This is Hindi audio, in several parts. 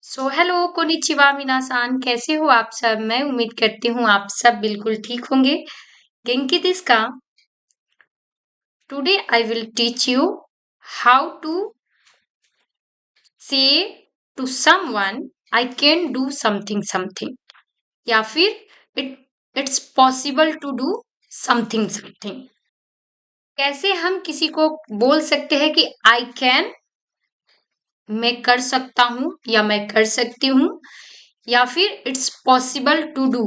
सो हेलो कोनिचिवा मिनासान, कैसे हो आप सब। मैं उम्मीद करती हूँ आप सब बिल्कुल ठीक होंगे। गेंकी दिस का today I will teach you how to say to someone I can do something something, या फिर it's possible to do something something. कैसे हम किसी को बोल सकते हैं कि आई कैन, मैं कर सकता हूँ या मैं कर सकती हूँ, या फिर इट्स पॉसिबल टू डू,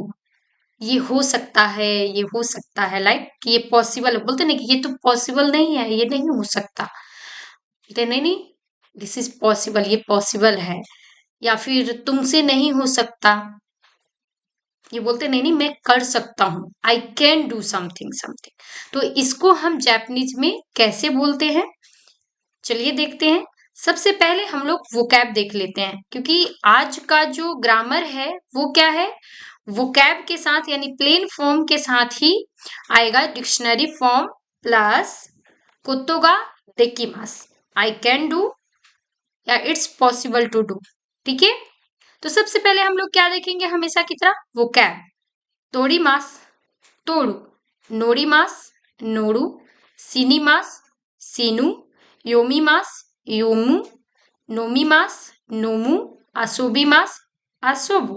ये हो सकता है, ये हो सकता है। लाइक ये पॉसिबल, बोलते नहीं कि ये तो पॉसिबल नहीं है, ये नहीं हो सकता। बोलते नहीं नहीं, दिस इज पॉसिबल, ये पॉसिबल है। या फिर तुमसे नहीं हो सकता, ये बोलते नहीं नहीं, मैं कर सकता हूँ, आई कैन डू समथिंग समथिंग। तो इसको हम जापानीज में कैसे बोलते हैं, चलिए देखते हैं। सबसे पहले हम लोग वोकैब देख लेते हैं, क्योंकि आज का जो ग्रामर है वो क्या है, वोकैब के साथ यानी प्लेन फॉर्म के साथ ही आएगा। डिक्शनरी फॉर्म प्लस कोतोगा देकिमास, आई कैन डू या इट्स पॉसिबल टू डू। ठीक है, तो सबसे पहले हम लोग क्या देखेंगे, हमेशा की तरह वोकैब। तोड़ी मास, तोड़ू। नोड़ी मास, नोड़ू। सीनी मास, सीनू। योमी मास, योमू। नोमी मास, नोमू। आसोबी मास, आसोबू।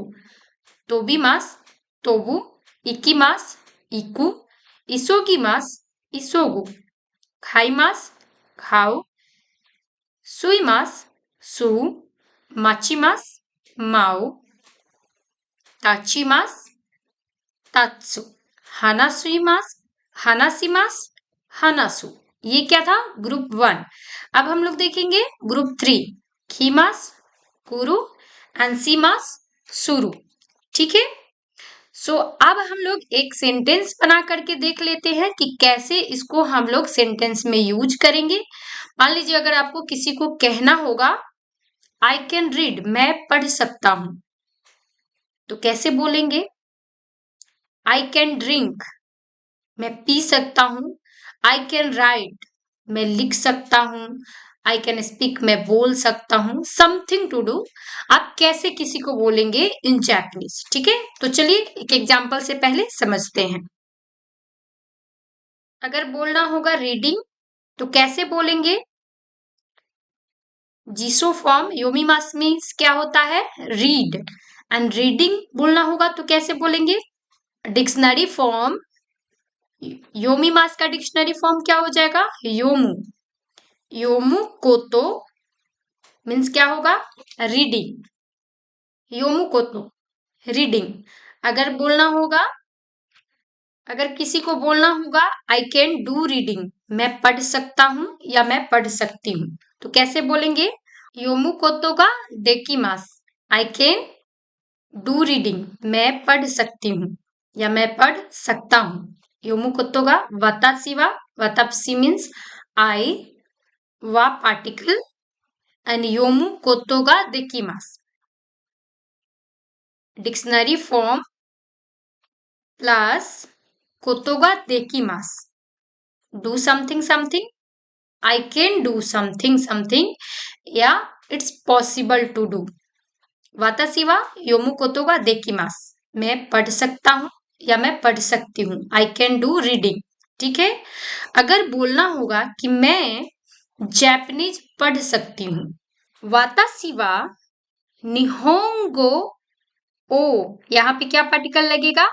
तोबी मास, तोबू। इकी मास, इकू। इसोगी मास, इसोगु। खाई मास, खाओ। सुई मास, सु। माची मास, माओ। ताची मास, तात्सु। हानासुई मास, हानासी मास, हानासु। ये क्या था, ग्रुप 1। अब हम लोग देखेंगे ग्रुप 3। खीमास, कुरु। एंसीमास, सुरु। ठीक है, सो अब हम लोग एक सेंटेंस बना करके देख लेते हैं कि कैसे इसको हम लोग सेंटेंस में यूज करेंगे। मान लीजिए अगर आपको किसी को कहना होगा आई कैन रीड, मैं पढ़ सकता हूं, तो कैसे बोलेंगे। आई कैन ड्रिंक, मैं पी सकता हूं। आई कैन राइट, मैं लिख सकता हूं। आई कैन स्पीक, मैं बोल सकता हूं। समथिंग टू डू, आप कैसे किसी को बोलेंगे इन जैपनीज। ठीक है, तो चलिए एक एग्जाम्पल से पहले समझते हैं। अगर बोलना होगा रीडिंग, तो कैसे बोलेंगे। जीसो फॉर्म योमीमास मीन्स क्या होता है, रीड। एंड रीडिंग बोलना होगा तो कैसे बोलेंगे। डिक्शनरी फॉर्म योमीमास का डिक्शनरी फॉर्म क्या हो जाएगा, योमू। योमू कोतो मीन्स क्या होगा, रीडिंग। योमू कोतो, रीडिंग। अगर बोलना होगा, अगर किसी को बोलना होगा आई कैन डू रीडिंग, मैं पढ़ सकता हूं या मैं पढ़ सकती हूँ, तो कैसे बोलेंगे। योमू कोतो का देकिमास, आई कैन डू रीडिंग, मैं पढ़ सकती हूँ या मैं पढ़ सकता हूँ। योमू कोतो का वतासी वा, वतापसी मीन्स आई, वा पार्टिकल, एंड योमू कोतो का देकिमास। डिक्शनरी फॉर्म प्लस कोतोगा देकिमास, do something something, I can do something something, या इट्स पॉसिबल टू डू। वातासी वा योमू कोतोगा देकिमास, मैं पढ़ सकता हूं या मैं पढ़ सकती हूँ। आई कैन डू रीडिंग। ठीक है, अगर बोलना होगा कि मैं जापानीज पढ़ सकती हूँ, वातासी वा निहोंगो ओ, यहाँ पे क्या पार्टिकल लगेगा,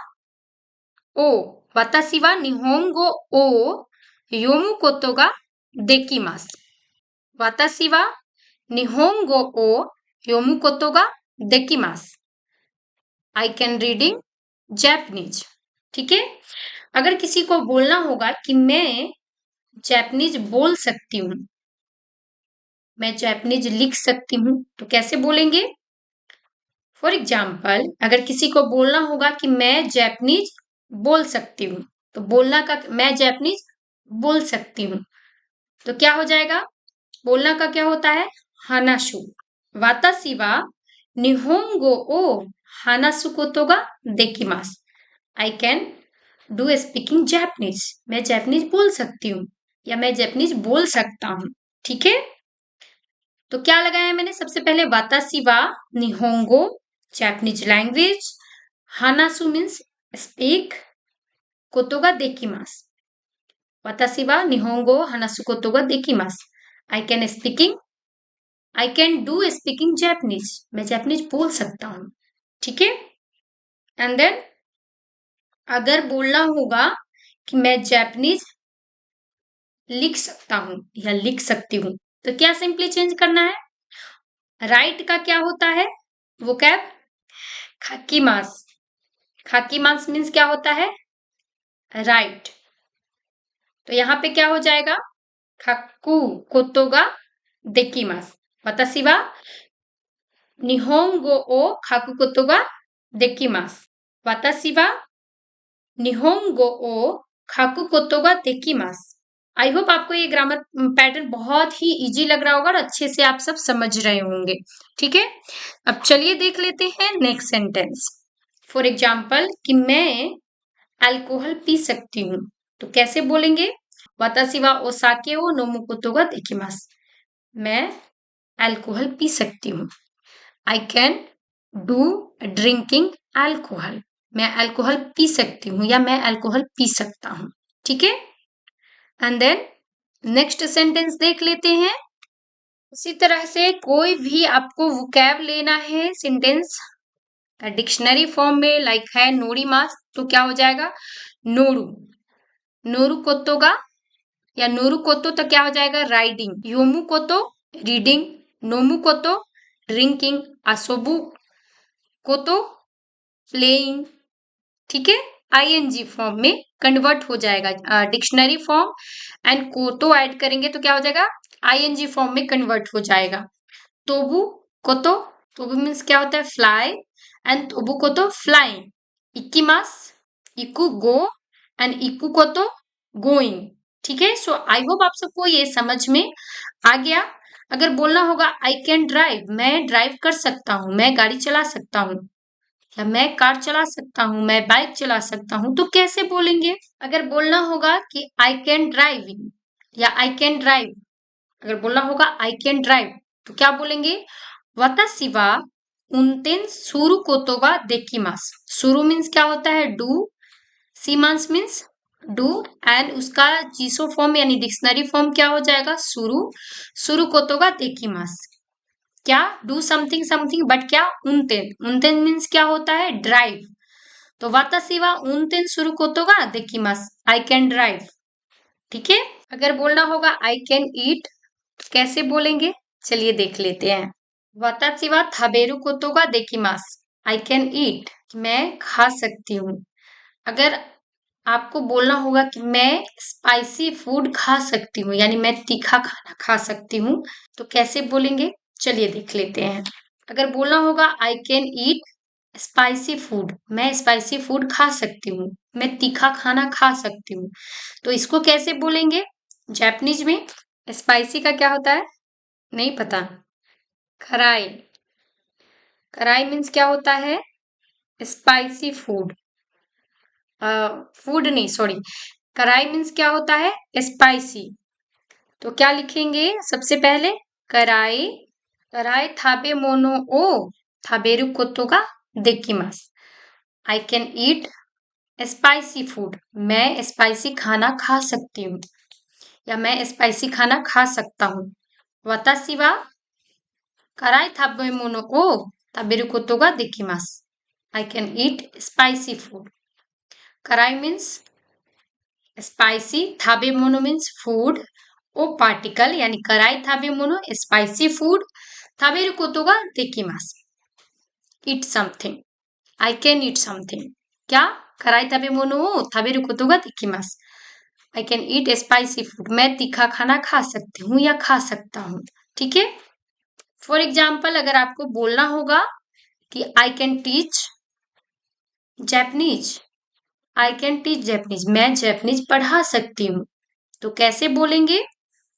ओ। वातासी वा निहोंगो ओ योमू कोतो ga dekimasu। वातासी वा निहोंगो ओ योमू कोतो ga dekimasu। I can reading Japanese. ठीक है, अगर किसी को बोलना होगा कि मैं जापानीज बोल सकती हूँ, मैं जापानीज लिख सकती हूँ, तो कैसे बोलेंगे। फॉर एग्जाम्पल, अगर किसी को बोलना होगा कि मैं जापानीज बोल सकती हूँ, तो बोलना का मैं जापानीज बोल सकती हूँ, तो क्या हो जाएगा, बोलना का क्या होता है, हानाशु। वातासी वा निहोंगो ओ हानासु कोतो ga देकिमास। I can do speaking Japanese, मैं जापानीज बोल सकती हूँ या मैं जापानीज बोल सकता हूँ। ठीक है, तो क्या लगाया है मैंने? सबसे पहले वातासी वा निहोंगो जापानीज लैंग्वेज, हानासु मीन्स स्पीक, कोतो गा देकिमास। वातासी वा निहोंगो हानासु कोतो गा देकिमास। I can speaking, I can do speaking Japanese, मैं जापानीज बोल सकता हूँ। ठीक है। एंड देन अगर बोलना होगा कि मैं जापानीज लिख सकता हूं या लिख सकती हूँ, तो क्या सिंपली चेंज करना है? राइट का क्या होता है? वो कैब खाकीमास। खाकीमास मीन्स क्या होता है? राइट। तो यहाँ पे क्या हो जाएगा? खाकू कोतो गा देकिमास। वतासी वा निहोंगो ओ खाकू कोतो गा देकिमास। वतासी वा निहोंगो ओ खाकू कोतो गा देकिमास। आई होप आपको ये ग्रामर पैटर्न बहुत ही इजी लग रहा होगा और अच्छे से आप सब समझ रहे होंगे। ठीक है। अब चलिए देख लेते हैं नेक्स्ट सेंटेंस। फॉर एग्जाम्पल कि मैं अल्कोहल पी सकती हूँ, तो कैसे बोलेंगे? वातासी वा ओसाके ओ नोमु कोतो गा देकिमास। मैं अल्कोहल पी सकती हूँ। आई कैन डू ड्रिंकिंग अल्कोहल। मैं अल्कोहल पी सकती हूँ या मैं अल्कोहल पी सकता हूँ। ठीक है। एंड देन नेक्स्ट सेंटेंस देख लेते हैं। इसी तरह से कोई भी आपको वोकैब लेना है सेंटेंस डिक्शनरी फॉर्म में, लाइक है नोरी मास, तो क्या हो जाएगा? नोरू। नोरू कोतोगा या नोरू कोतो तो क्या हो जाएगा? राइडिंग। योमू कोतो रीडिंग, नोमू कोतो ड्रिंकिंग, असोबू कोतो प्लेइंग। ठीक है। आईएनजी फॉर्म में कन्वर्ट हो जाएगा डिक्शनरी फॉर्म, एंड कोतो ऐड करेंगे तो क्या हो जाएगा? आईएनजी फॉर्म में कन्वर्ट हो जाएगा। तोबू कोतो, तोबू मीन्स क्या होता है? फ्लाई, एंड तोबू कोतो फ्लाइंग। इकिमास, इकु गो, एंड इकु कोतो गोइंग। ठीक है। सो आई होप आप सबको ये समझ में आ गया। अगर बोलना होगा आई कैन ड्राइव, मैं ड्राइव कर सकता हूँ, मैं गाड़ी चला सकता हूँ, या मैं कार चला सकता हूँ, मैं बाइक चला सकता हूँ, तो कैसे बोलेंगे? अगर बोलना होगा कि आई कैन ड्राइविंग या आई कैन ड्राइव, अगर बोलना होगा आई कैन ड्राइव, तो क्या बोलेंगे? वतासी वा उनतेन सुरु कोतो गा देकिमास। सुरु मीन्स क्या होता है? डू। सीमांस मीन्स डू, एंड उसका जीसो फॉर्म यानी डिक्शनरी फॉर्म क्या हो जाएगा? सुरु। सुरु कोतो गा देकिमास। क्या? डू समथिंग समथिंग, बट क्या? उनतेन। उनतेन मीन्स क्या होता है? ड्राइव। तो वातासी वा उनतेन सुरु कोतो गा देकिमास, आई कैन ड्राइव। ठीक है। अगर बोलना होगा आई कैन ईट, तो कैसे बोलेंगे? चलिए देख लेते हैं। वतासी वा थाबेरु कोतो गा देकिमास, आई कैन ईट, मैं खा सकती हूँ। अगर आपको बोलना होगा कि मैं स्पाइसी फूड खा सकती हूँ, यानी मैं तीखा खाना खा सकती हूँ, तो कैसे बोलेंगे? चलिए देख लेते हैं। अगर बोलना होगा आई कैन ईट स्पाइसी फूड, मैं स्पाइसी फूड खा सकती हूँ, मैं तीखा खाना खा सकती हूँ, तो इसको कैसे बोलेंगे? जापानीज में स्पाइसी का क्या होता है? नहीं पता। कराई। कराई मीन्स क्या होता है? Spicy food. फूड नहीं, सॉरी, कराई मीन्स क्या होता है? स्पाइसी। तो क्या लिखेंगे सबसे पहले? कराई, कराई थाबे मोनो ओ थाबेरु कोतो गा देकिमास। I can eat spicy food, मैं स्पाइसी खाना खा सकती हूँ, या मैं स्पाइसी खाना खा सकता हूँ। वतासी वा कराई थाबे मोनो ओ थाबेरु कोतो गा देकिमास। I can eat spicy food. कराई मीन्स स्पाइसी, थाबे मोनो मीन्स फूड, ओ पार्टिकल यानी कराई थाबे मोनो स्पाइसी फूड, थाबेरु कोतो गा देकिमास, eat something, I can eat something. क्या? कराई थाबे मोनो थाबेरु कोतो गा देकिमास, I can eat spicy food, मैं तीखा खाना खा सकती हूँ या खा सकता हूँ। ठीक है। फॉर एग्जाम्पल अगर आपको बोलना होगा कि I can teach Japanese, I can teach Japanese, मैं जापानीज पढ़ा सकती हूँ, तो कैसे बोलेंगे?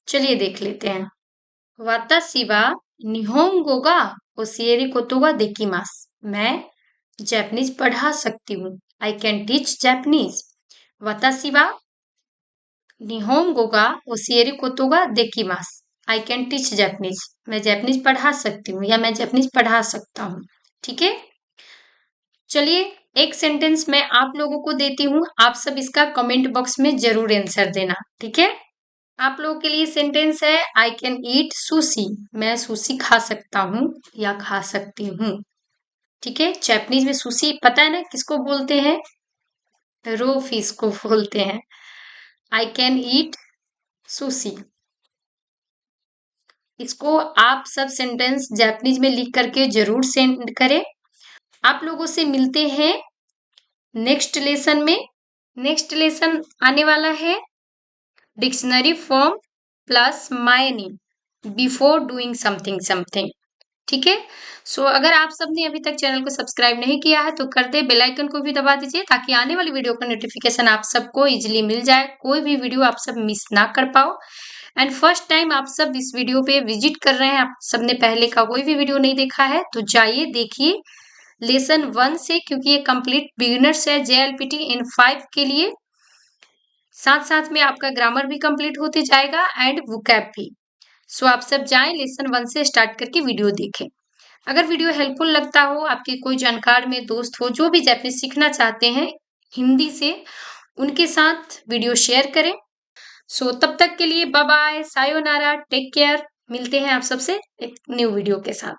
चलिए देख लेते हैं। वातासी वा निहोंगो गा ओशिएरी कोतो गा देकिमास, मैं जापानीज पढ़ा सकती हूँ, आई कैन टीच जापानीज। वतासी वा निहोंगो गा ओशिएरी कोतो गा देकिमास, आई कैन टीच जैपनीज, मैं जैपनीज पढ़ा सकती हूँ या मैं जैपनीज पढ़ा सकता हूँ। ठीक है, चलिए एक सेंटेंस मैं आप लोगों को देती हूँ, आप सब इसका कमेंट बॉक्स में जरूर आंसर देना। ठीक है, आप लोगों के लिए सेंटेंस है आई कैन ईट सुशी, मैं सुशी खा सकता हूँ या खा सकती हूँ। ठीक है, जैपनीज में सुशी पता है ना किसको बोलते हैं? रो फिश को बोलते हैं। आई कैन ईट सुशी, इसको आप सब सेंटेंस जापानीज में लिख करके जरूर सेंड करें। आप लोगों से मिलते हैं नेक्स्ट लेसन में। नेक्स्ट लेसन आने वाला है dictionary form plus my name before doing something something. ठीक है, सो अगर आप सबने अभी तक चैनल को सब्सक्राइब नहीं किया है तो कर दे, बेल आइकन को भी दबा दीजिए ताकि आने वाली वीडियो का नोटिफिकेशन आप सबको इजीली मिल जाए, कोई भी वीडियो आप सब मिस ना कर पाओ। एंड फर्स्ट टाइम आप सब इस वीडियो पे विजिट कर रहे हैं, आप सबने पहले का कोई भी वीडियो नहीं देखा है तो जाइए देखिए लेसन 1 से, क्योंकि ये कंप्लीट बिगिनर्स है JLPT इन 5 के लिए। साथ साथ में आपका ग्रामर भी कंप्लीट होते जाएगा एंड वोकैब भी। सो आप सब जाएं लेसन 1 से स्टार्ट करके वीडियो देखें। अगर वीडियो हेल्पफुल लगता हो, आपके कोई जानकार में दोस्त हो जो भी जापानीज सीखना चाहते हैं हिंदी से, उनके साथ वीडियो शेयर करें। सो तब तक के लिए बाय बाय, सायोनारा, टेक केयर। मिलते हैं आप सबसे एक न्यू वीडियो के साथ।